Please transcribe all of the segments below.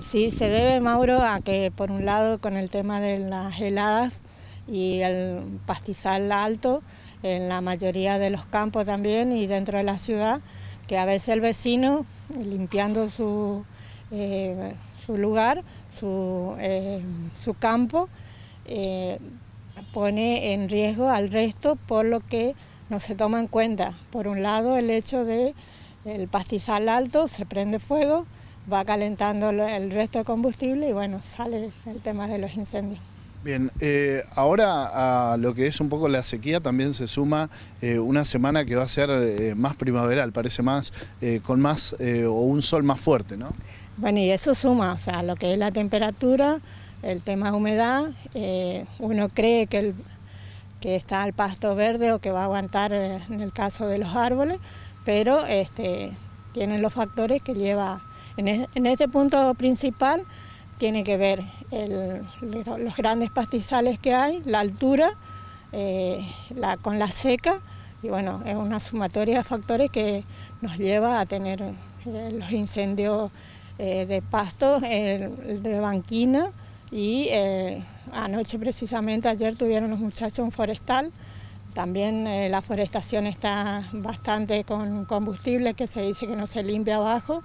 Sí, se debe, Mauro, a que por un lado con el tema de las heladas y el pastizal alto, en la mayoría de los campos también y dentro de la ciudad, que a veces el vecino, limpiando su lugar, su campo, pone en riesgo al resto, por lo que no se toma en cuenta. Por un lado, el hecho de el pastizal alto, se prende fuego, va calentando el resto de combustible y bueno, sale el tema de los incendios. Bien, ahora a lo que es un poco la sequía también se suma una semana que va a ser más primaveral, parece más, con más o un sol más fuerte, ¿no? Bueno, y eso suma, o sea, lo que es la temperatura, el tema de humedad, uno cree que está el pasto verde o que va a aguantar en el caso de los árboles, pero tienen los factores que lleva, en este punto principal, tiene que ver los grandes pastizales que hay, la altura, con la seca, y bueno, es una sumatoria de factores que nos lleva a tener los incendios de pasto, el de banquina, y anoche precisamente, ayer tuvieron los muchachos un forestal. También la forestación está bastante con combustible que se dice que no se limpia abajo,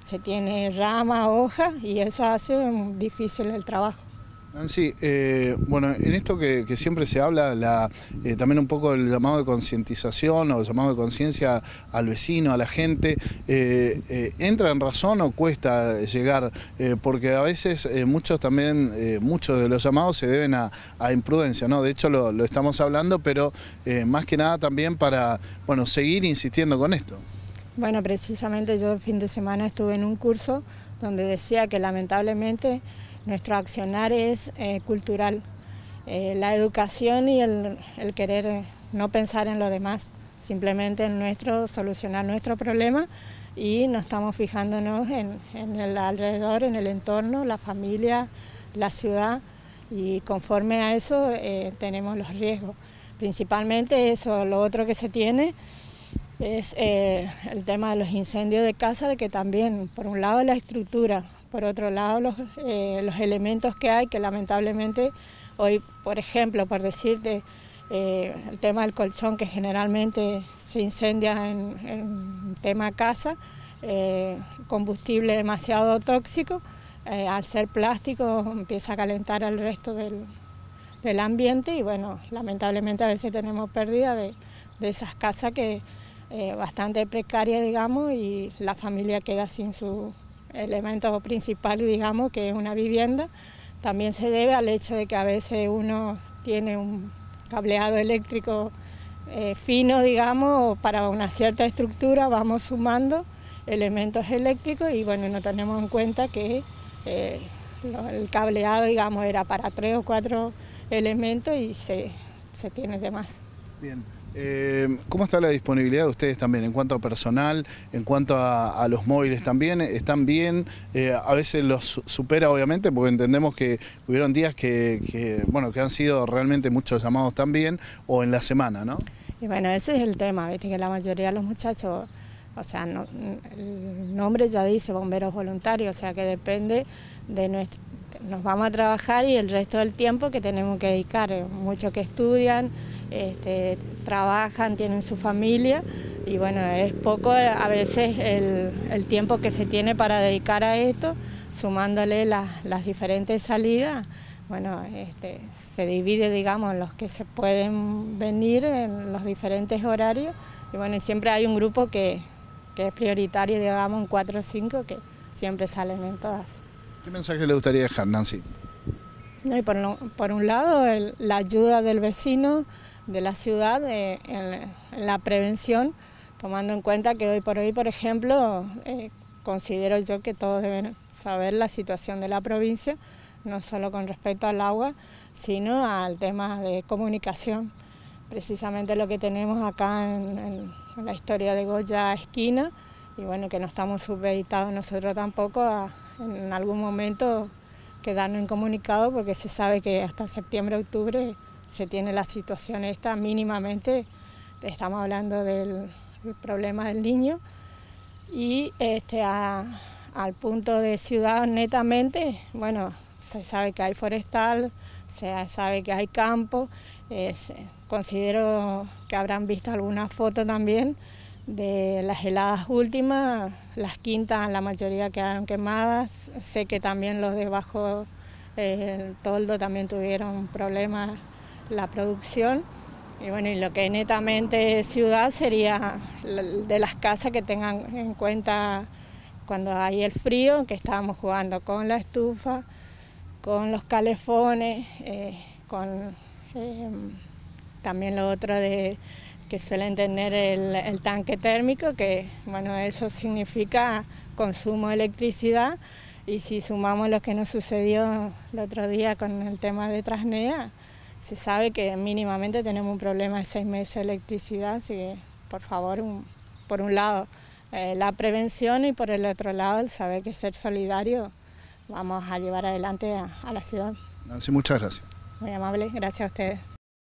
se tiene ramas, hojas y eso hace difícil el trabajo. Nancy, bueno, en esto que siempre se habla, también un poco el llamado de concientización o el llamado de conciencia al vecino, a la gente, ¿entra en razón o cuesta llegar? Porque a veces muchos de los llamados se deben a imprudencia, ¿no? De hecho lo estamos hablando, pero más que nada también para, bueno, seguir insistiendo con esto. Bueno, precisamente yo el fin de semana estuve en un curso donde decía que lamentablemente nuestro accionar es cultural. La educación y el querer no pensar en lo demás, simplemente en solucionar nuestro problema, y no estamos fijándonos en el alrededor, en el entorno, la familia, la ciudad, y conforme a eso tenemos los riesgos. Principalmente eso, lo otro que se tiene es el tema de los incendios de casa, de que también, por un lado, la estructura, por otro lado, los elementos que hay, que lamentablemente hoy, por ejemplo, por decirte, el tema del colchón, que generalmente se incendia en tema casa, combustible demasiado tóxico, al ser plástico empieza a calentar al resto del ambiente, y bueno, lamentablemente a veces tenemos pérdida de esas casas que bastante precaria, digamos, y la familia queda sin su elemento principal, digamos, que es una vivienda. También se debe al hecho de que a veces uno tiene un cableado eléctrico fino, digamos, para una cierta estructura, vamos sumando elementos eléctricos y bueno, no tenemos en cuenta que el cableado, digamos, era para 3 o 4 elementos y se tiene de más. Bien. ¿Cómo está la disponibilidad de ustedes también en cuanto a personal, en cuanto a los móviles también? ¿Están bien? A veces los supera obviamente porque entendemos que hubieron días que han sido realmente muchos llamados también, o en la semana, ¿no? Y bueno, ese es el tema, ¿viste? Que la mayoría de los muchachos, o sea, el nombre ya dice bomberos voluntarios, o sea que depende de nos vamos a trabajar y el resto del tiempo que tenemos que dedicar, muchos que estudian, trabajan, tienen su familia y bueno, es poco a veces el tiempo que se tiene para dedicar a esto, sumándole las diferentes salidas. Bueno, se divide, digamos, en los que se pueden venir en los diferentes horarios y bueno, siempre hay un grupo que es prioritario, digamos, en 4 o 5 que siempre salen en todas. ¿Qué mensaje le gustaría dejar, Nancy? No, y por un lado, la ayuda del vecino, de la ciudad, en la prevención, tomando en cuenta que hoy por hoy, por ejemplo, considero yo que todos deben saber la situación de la provincia, no solo con respecto al agua, sino al tema de comunicación. Precisamente lo que tenemos acá en la historia de Goya Esquina, y bueno, que no estamos supeditados nosotros tampoco en algún momento quedarnos incomunicados, porque se sabe que hasta septiembre, octubre se tiene la situación esta mínimamente, estamos hablando del problema del niño, y al punto de ciudad netamente, bueno, se sabe que hay forestal, se sabe que hay campo, considero que habrán visto alguna foto también de las heladas últimas, las quintas la mayoría quedaron quemadas, sé que también los de bajo el toldo también tuvieron problemas la producción. Y bueno, y lo que netamente ciudad sería de las casas que tengan en cuenta cuando hay el frío, que estábamos jugando con la estufa, con los calefones, también lo otro de que suelen tener el tanque térmico, que bueno, eso significa consumo de electricidad, y si sumamos lo que nos sucedió el otro día con el tema de Trasnea, se sabe que mínimamente tenemos un problema de 6 meses de electricidad, así que por favor, por un lado la prevención y por el otro lado el saber que ser solidario vamos a llevar adelante a la ciudad. Nancy, muchas gracias. Muy amable, gracias a ustedes.